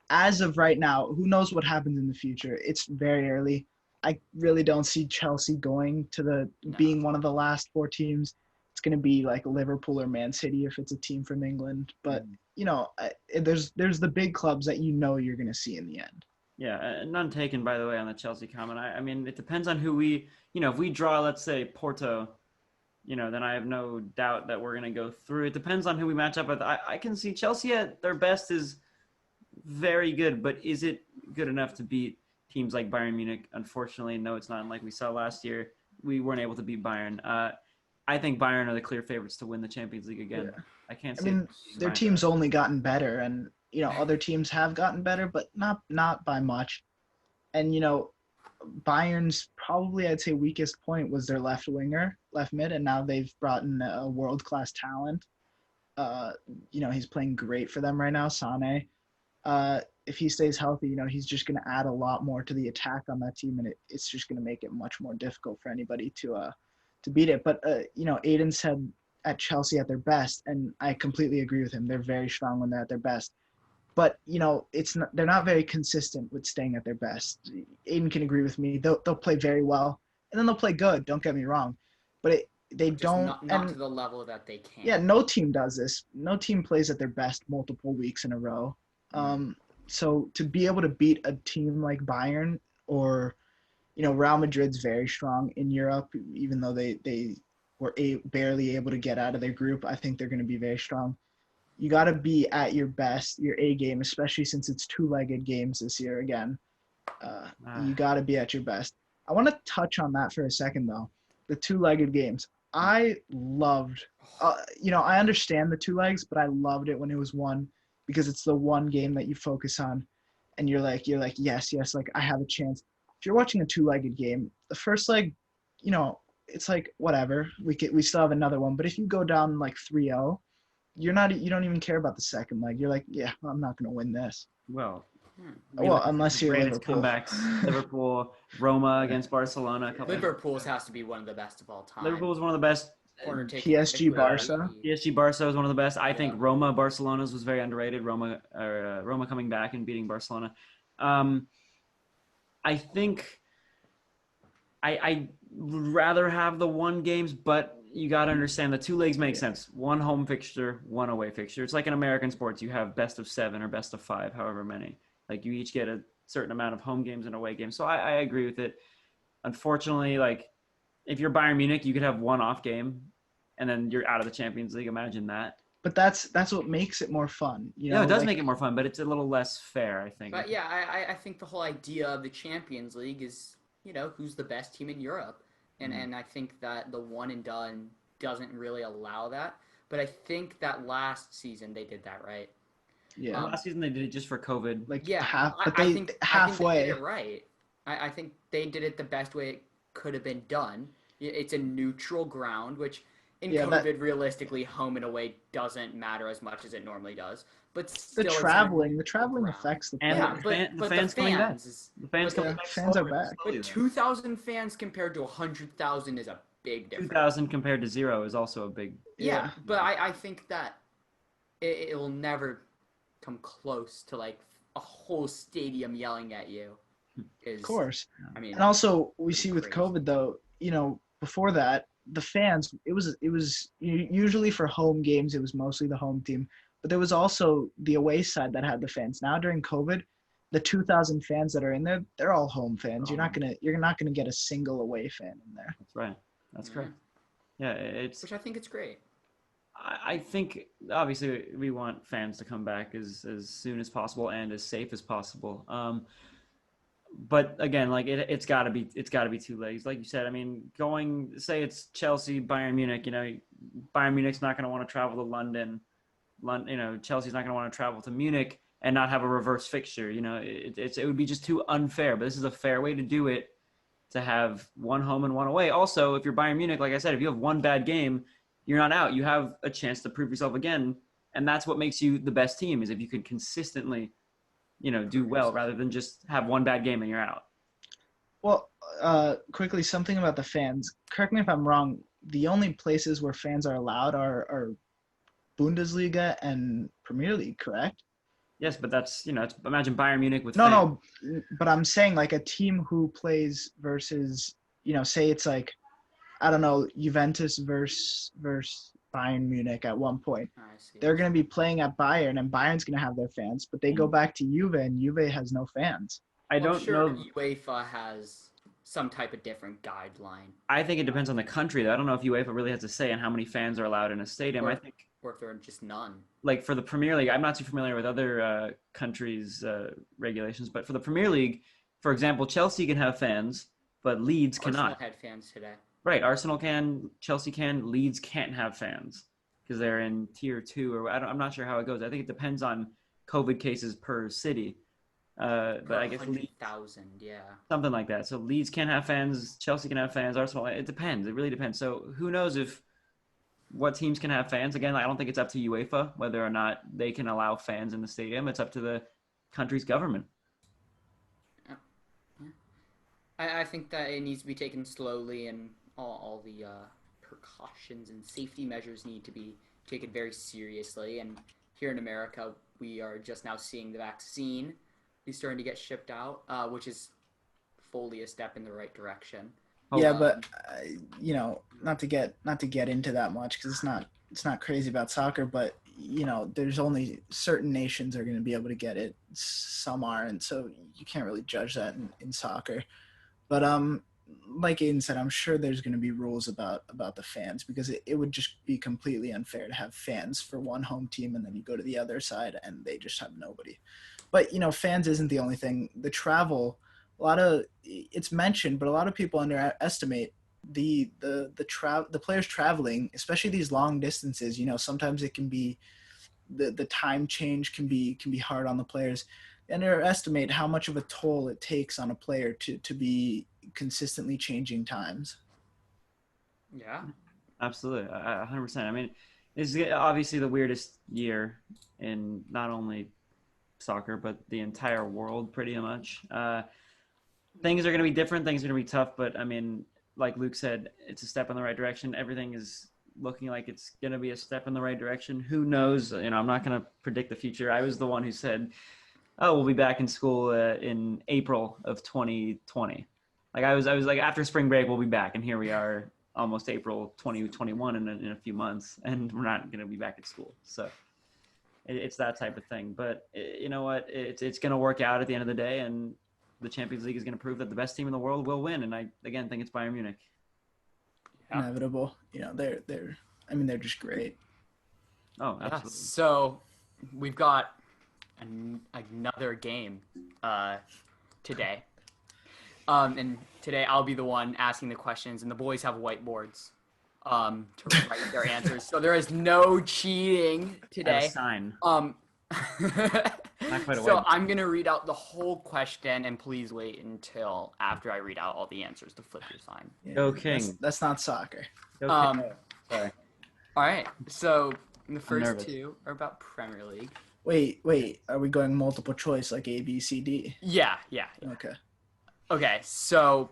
as of right now, who knows what happens in the future? It's very early. I really don't see Chelsea going to No. being one of the last 4 teams. It's going to be like Liverpool or Man City if it's a team from England. But there's the big clubs that you're going to see in the end. Yeah, none taken, by the way, on the Chelsea comment. I mean, it depends on who we, if we draw, let's say, Porto, then I have no doubt that we're going to go through. It depends on who we match up with. I can see Chelsea at their best is very good, but is it good enough to beat teams like Bayern Munich? Unfortunately, no, it's not. And like we saw last year, we weren't able to beat Bayern. I think Bayern are the clear favorites to win the Champions League again. Yeah. I can't I see mean, their team's only gotten better, and other teams have gotten better, but not by much. And Bayern's probably, I'd say, weakest point was their left mid, and now they've brought in a world-class talent. He's playing great for them right now, Sane. If he stays healthy, he's just going to add a lot more to the attack on that team, and it's just going to make it much more difficult for anybody to beat it. But Aiden said at Chelsea at their best, and I completely agree with him. They're very strong when they're at their best. But they're not very consistent with staying at their best. Aiden can agree with me. They'll play very well, and then they'll play good. Don't get me wrong, but they Just don't. not to the level that they can. Yeah, no team does this. No team plays at their best multiple weeks in a row. So to be able to beat a team like Bayern or, Real Madrid's very strong in Europe, even though they were barely able to get out of their group. I think they're going to be very strong. You got to be at your best, your A game, especially since it's 2-legged games this year again. You got to be at your best. I want to touch on that for a second, though. The 2-legged games. I loved, I understand the 2 legs, but I loved it when it was one because it's the one game that you focus on and you're like, yes, like I have a chance. If you're watching a 2-legged game, the first leg, it's like, whatever, we still have another one. But if you go down like 3-0, you don't even care about the second leg. You're like, yeah, I'm not going to win this. Well, unless you're Liverpool. Comebacks, Liverpool, Roma against Barcelona. Liverpool's has to be one of the best of all time. Liverpool is one of the best. PSG Barca. PSG Barca was one of the best. I think Roma Barcelona's was very underrated. Roma coming back and beating Barcelona. I think I would rather have the 1 games, but you got to understand the 2 legs make sense. 1 home fixture, 1 away fixture. It's like in American sports. You have best of 7 or best of 5, however many. Like you each get a certain amount of home games and away games. So I agree with it. Unfortunately, like if you're Bayern Munich, you could have 1 off game and then you're out of the Champions League. Imagine that. But that's what makes it more fun. Yeah, it does make it more fun, but it's a little less fair, I think. But yeah, I think the whole idea of the Champions League is, who's the best team in Europe. And I think that the one and done doesn't really allow that. But I think that last season they did that right. Yeah. Last season they did it just for COVID. I think halfway. They did it right. I think they did it the best way it could have been done. It's a neutral ground, which in COVID, realistically, home and away doesn't matter as much as it normally does. But still, the traveling affects the and play. the fans are back. But 2,000 fans compared to 100,000 is a big difference. 2,000 compared to 0 is also a big. Yeah, but I think that it will never come close to like a whole stadium yelling at you. Of course. I mean, and also we see with COVID though, before that, the fans, it was usually for home games, it was mostly the home team, but there was also the away side that had the fans. Now during COVID, the 2,000 fans that are in there, they're all home fans. You're not gonna get a single away fan in there. That's right. That's correct. Yeah, which I think it's great. I think obviously we want fans to come back as soon as possible and as safe as possible. But again, like it's got to be 2 legs, like you said. I mean, say it's Chelsea, Bayern Munich. Bayern Munich's not going to want to travel to London. Chelsea's not going to want to travel to Munich and not have a reverse fixture. It would be just too unfair. But this is a fair way to do it, to have 1 home and 1 away. Also, if you're Bayern Munich, like I said, if you have 1 bad game, you're not out. You have a chance to prove yourself again, and that's what makes you the best team. Is if you can consistently do well rather than just have 1 bad game and you're out. Well, quickly, something about the fans. Correct me if I'm wrong. The only places where fans are allowed are Bundesliga and Premier League, correct? Yes, but that's imagine Bayern Munich with No, fans. no, but I'm saying like a team who plays versus, say it's like, I don't know, Juventus versus Bayern Munich at one point. I see. They're going to be playing at Bayern, and Bayern's going to have their fans, but they go back to Juve, and Juve has no fans. I Well, I'm don't sure know. UEFA has some type of different guideline, I think it depends on the country, though. I don't know if UEFA really has a say on how many fans are allowed in a stadium. I Or- think, or if there are just none. like for the Premier League, I'm not too familiar with other countries' regulations, but for the Premier League, for example, Chelsea can have fans, but Leeds Arsenal cannot. had fans today. Right, Arsenal can, Chelsea can, Leeds can't have fans because they're in tier 2 or I'm not sure how it goes. I think it depends on COVID cases per city. But I guess 100,000, yeah. something like that. So Leeds can have fans, Chelsea can have fans, Arsenal. It depends. It really depends. So who knows what teams can have fans? Again, I don't think it's up to UEFA whether or not they can allow fans in the stadium. It's up to the country's government. I think that it needs to be taken slowly, and all the precautions and safety measures need to be taken very seriously. And here in America, we are just now seeing the vaccine be starting to get shipped out, which is fully a step in the right direction. Yeah, but not to get into that much because it's not crazy about soccer, but there's only certain nations are going to be able to get it. Some aren't, so you can't really judge that in soccer. But like Aiden said, I'm sure there's going to be rules about the fans because it would just be completely unfair to have fans for one home team and then you go to the other side and they just have nobody. But fans isn't the only thing. The travel, it's mentioned, but a lot of people underestimate the players traveling, especially these long distances. Sometimes it can be the time change can be hard on the players. Underestimate how much of a toll it takes on a player to be consistently changing times. Yeah. Absolutely, 100%. I mean, this is obviously the weirdest year in not only soccer but the entire world, pretty much. Things are going to be different. Things are going to be tough, but I mean, like Luke said, it's a step in the right direction. Everything is looking like it's going to be a step in the right direction. Who knows? I'm not going to predict the future. I was the one who said, "Oh, we'll be back in school in April of 2020." Like I was like, after spring break, we'll be back, and here we are, almost April 2021 in a few months, and we're not going to be back at school. So it's that type of thing. But you know what? It's going to work out at the end of the day, and the Champions League is going to prove that the best team in the world will win. And I again think it's Bayern Munich. Yeah. Inevitable. They're just great. Oh, absolutely. Yeah, so we've got another game today. And today I'll be the one asking the questions, and the boys have whiteboards to write their answers. So there is no cheating today. At a sign. Not quite a So whiteboard. I'm gonna read out the whole question, and please wait until after I read out all the answers to flip your sign. Yeah, Go King. That's not soccer. Okay. Sorry. All right. So the first nervous. two are about Premier League. Wait. Are we going multiple choice like A, B, C, D? Yeah. Okay. Okay, so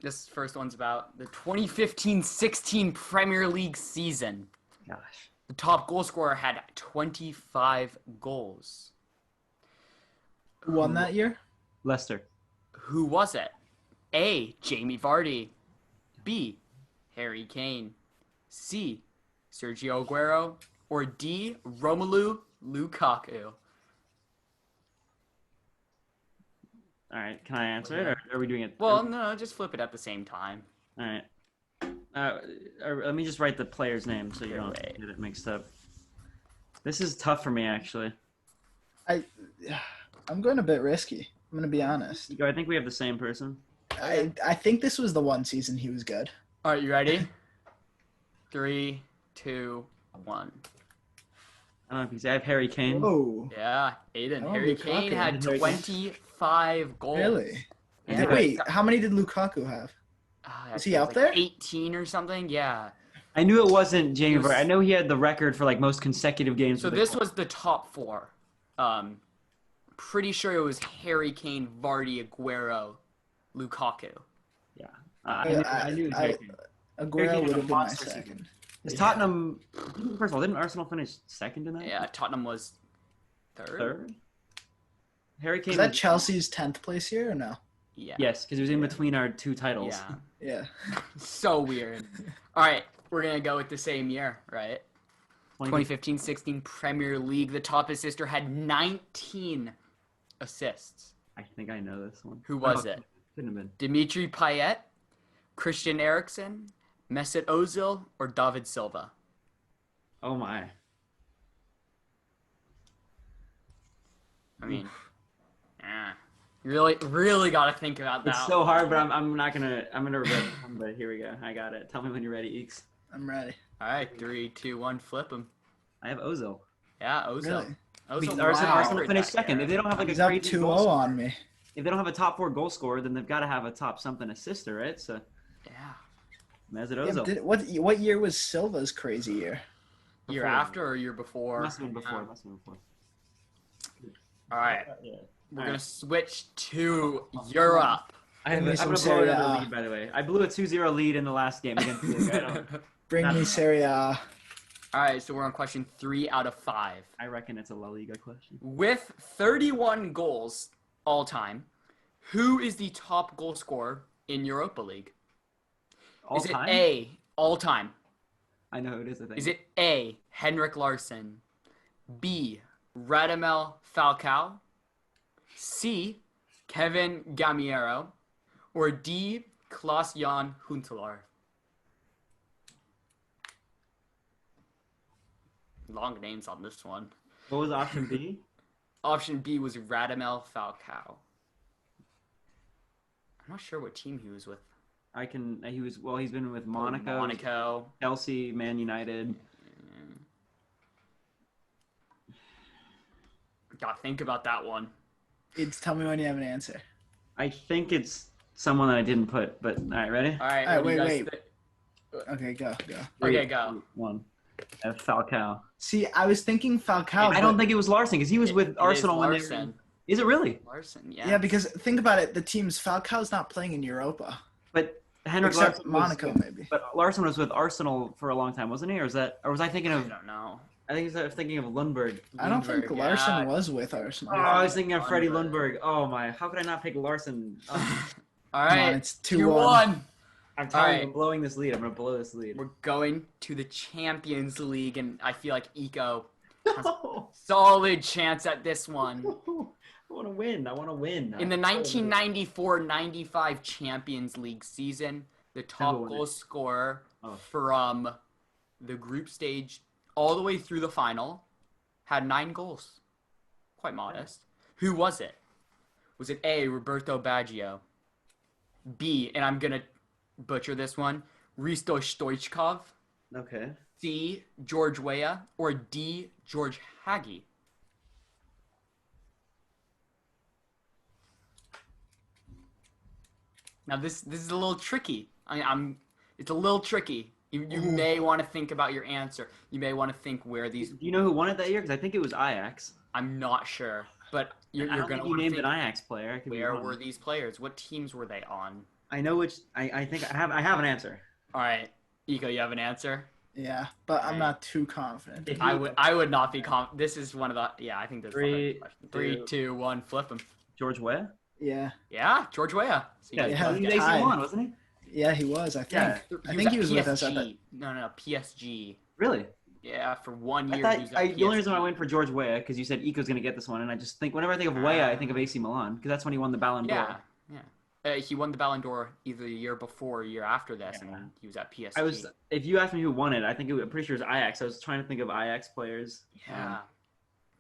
this first one's about the 2015-16 Premier League season. Gosh. The top goal scorer had 25 goals. Who won that year? Leicester. Who was it? A. Jamie Vardy. B. Harry Kane. C. Sergio Aguero. Or D. Romelu Lukaku. All right. Can I answer it, or are we doing it? Well, no, just flip it at the same time. All right. Let me just write the player's name so you don't Wait. get it mixed up. This is tough for me, actually. I'm going a bit risky. I'm going to be honest. I think we have the same person. I think this was the one season he was good. All right, you ready? 3, 2, 1. I don't know if you say I have Harry Kane. Oh, Yeah, Aiden. Oh, Harry Lukaku. Kane had Harry Kane. 25 goals. really? Yeah. Wait, how many did Lukaku have? I Is he think up it's there? 18 or something. Yeah. I knew it wasn't Jamie It was- Vardy. I know he had the record for like most consecutive games. So with the this club. was the top 4. Pretty sure it was Harry Kane, Vardy, Aguero, Lukaku. Yeah. I knew Harry Kane. Aguero Kane would had a have been my monster season. second. Is Tottenham? First of all, didn't Arsenal finish second in that? Yeah, Tottenham was third. Third? Harry Kane Is that was- Chelsea's 10th place year or no? Yeah. Yes, because it was in between our 2 titles. Yeah. Yeah. So weird. All right, we're gonna go with the same year, right? 20 2015-16 Premier League. The top assister had 19 assists. I think I know this one. Who was Oh, it? Couldn't have been. Dimitri Payet, Christian Eriksen, Mesut Ozil, or David Silva? Oh my. I mean, you really got to think about that. It's so hard, but I'm gonna regret it. But here we go. I got it. Tell me when you're ready, Eeks. I'm ready. All right, 3, 2, 1, flip him. I have Ozil. Yeah, Ozil. Really? Ozil. Because wow. Arsenal finished second. If they don't have like He's a up crazy 2-0 goal scorer, on me. if they don't have a top 4 goal scorer, then they've got to have a top something assister, right? So Yeah. Mesut Yeah, Ozil. what year was Silva's crazy year? Year Before. after or year before? Must have been before. Yeah. Must have been before. All right, Yeah. we're All gonna right. switch to Europe. I'm me gonna some blow Serie another A. lead, by the way. I blew a 2-0 lead in the last game against League. Bring me Serie A. All right, so we're on question 3 out of 5. I reckon it's a La Liga question. With 31 goals all time, who is the top goal scorer in Europa League? All Is time? it A, all time? I know who it is, I think. Is it A, Henrik Larsson, B, Radamel Falcao, C, Kevin Gamiero, or D, Klaas-Jan Huntelaar? Long names on this one. What was option B? Option B was Radamel Falcao. I'm not sure what team he was with. He's been with Monaco, Monaco. Chelsea, Man United. Gotta think about that one. Tell me when you have an answer. I think it's someone that I didn't put, but all right, ready? All right, All right, what do you wait. guys thi- Okay, go. Okay, go. 1. Falcao. See, I was thinking Falcao. I don't think it was Larson because he was with It Arsenal is when Larson. Is it really? Larson, yeah. Yeah, because think about it. The teams Falcao's not playing in Europa, But Henrik except Larsson Monaco, was, maybe. But Larson was with Arsenal for a long time, wasn't he? Or was I thinking I of? don't know. I think I was thinking of Lundberg. I don't think Lundberg, Larson yeah. was with Arsenal. Oh, I was thinking of Freddie Lundberg. Lundberg. Oh my! How could I not pick Larson? Oh, All Come on, right, it's 2-1. 2-1. I'm telling you, right. I'm blowing this lead. I'm gonna blow this lead. We're going to the Champions League, and I feel like Eco has a No. solid chance at this one. I want to win. I want to win. In the 1994-95 Champions League season, the top won it. goal scorer Oh. from the group stage all the way through the final had 9 goals. Quite modest. Who was it? Was it A, Roberto Baggio, B, and I'm going to butcher this one, Risto Stoichkov, Okay. C, George Weah, or D, George Hagi? Now this is a little tricky. It's a little tricky. You may want to think about your answer. You may want to think where these. Do you know who won it that year? Because I think it was Ajax. I'm not sure, but you're I don't gonna think you want to named think an Ajax player. I could be where wrong. were these players? What teams were they on? I know which. I think I have an answer. All right, Iko, you have an answer? Yeah, but I'm Right. not too confident. If I would not be This is one of the I think there's Three, 3, two- 2, 1, flip them. George Weah. Yeah, Yeah, George Weah. So you Yeah, guys Yeah, both he was get- AC tied. Milan, wasn't he? yeah, he was. I think. Yeah. I think he was at with us at PSG. No, PSG. Really? Yeah, for 1 I year. thought he was at the only reason PSG. I went for George Weah because you said Iko's gonna get this one, and I just think whenever I think of Weah, I think of AC Milan because that's when he won the Ballon d'Or. Yeah, yeah. He won the Ballon d'Or either the year before or year after this, Yeah. and he was at PSG. If you asked me who won it, I'm pretty sure it was Ajax. I was trying to think of Ajax players. Yeah,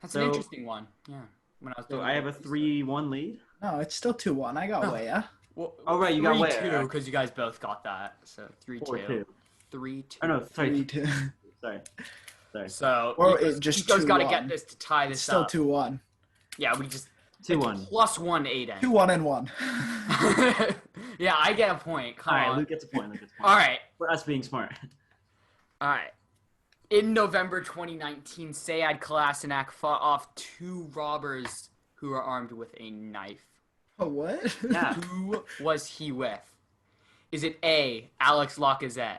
that's so- an interesting one. Yeah, when I was. So doing I have a research. 3-1 lead. No, it's still 2-1. I got Oh. Weah. Well, Oh, right, you got Weah. 3-2 because you guys both got that. So 3-2. 4-2. 3-2. Oh no, sorry, 3-2. sorry. So Or Iko's, it just Iko's got to 2-1. get this to tie It's this still up. 2-1. Yeah, we just 2-1. plus 1 Aiden. 2-1 and 1. Yeah, I get a point. All Come right, on. Luke gets a point. Luke gets a point. All right. For us being smart. All right. In November 2019, Sead Kolasinac fought off 2 robbers who were armed with a knife. Oh, what? Yeah. Who was he with? Is it A, Alex Lacazette,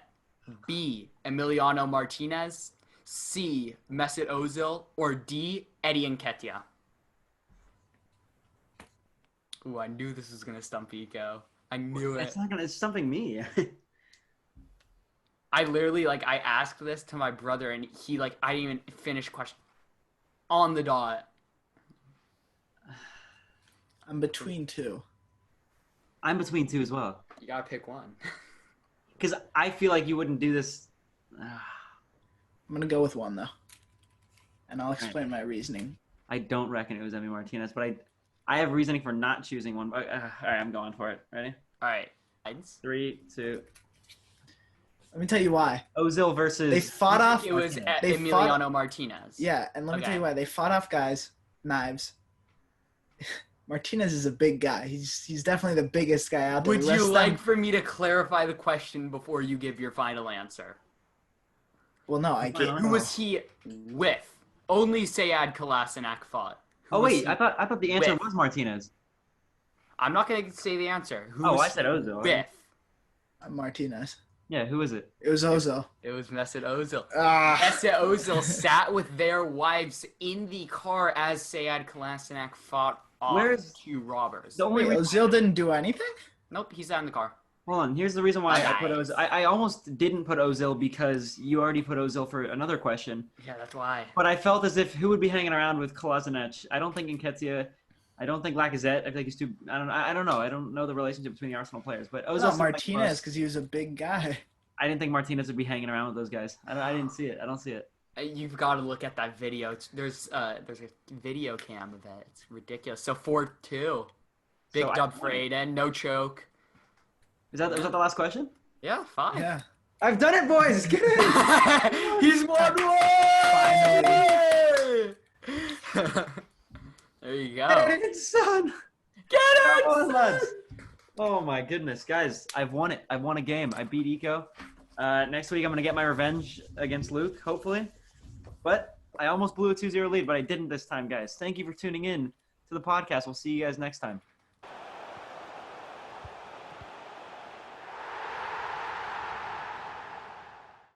B, Emiliano Martinez, C, Mesut Ozil, or D, Eddie Nketiah? Ooh, I knew this was gonna stump Eco. I knew it. It's not gonna. It's stumping me. I literally I asked this to my brother and he I didn't even finish question on the dot. I'm between two. I'm between two as well. You gotta pick one. Because I feel like you wouldn't do this. I'm gonna go with one though, and I'll explain my reasoning. I don't reckon it was Emi Martinez, but I have reasoning for not choosing one. All right, I'm going for it. Ready? All right. 3, 2. Let me tell you why. Ozil versus. They fought off. It was They Emiliano Martinez. Yeah, and let me Okay. tell you why. They fought off guys, knives. Martinez is a big guy. He's definitely the biggest guy out there. Would The rest you of like them- for me to clarify the question before you give your final answer? Well, no, I can't. Who was he with? Only Sead Kolasinac fought. Who Oh was wait, he- I thought the answer with? was Martinez. I'm not gonna say the answer. Who Oh, was I said Ozil. with? Martinez. Yeah, who is it? It was Ozil. It was Mesut Ozil. Ah, Mesut Ozil sat with their wives in the car as Sead Kolasinac fought off Where's- two robbers. The only wait, reason, Ozil didn't do anything? Nope, he sat in the car. hold on. Here's the reason why I put Nice. Ozil. I almost didn't put Ozil because you already put Ozil for another question. Yeah, that's why. But I felt as if who would be hanging around with Kolasinac? I don't think Nketiah. I don't think Lacazette. I think he's too. I don't know. I don't know the relationship between the Arsenal players. But Ozil. No, seemed like Martinez, most- because he was a big guy. I didn't think Martinez would be hanging around with those guys. I didn't see it. I don't see it. You've got to look at that video. There's a video cam of it. It's ridiculous. So 4-2. Big So dub for Aiden. No choke. Was that the last question? Yeah, 5. Yeah. I've done it, boys. Get it. He's won one! There you go. Get it, son. Get Come on, it! lads. Oh my goodness, guys! I've won it. I've won a game. I beat Eco. Next week I'm gonna get my revenge against Luke, hopefully. But I almost blew a 2-0 lead, but I didn't this time, guys. Thank you for tuning in to the podcast. We'll see you guys next time.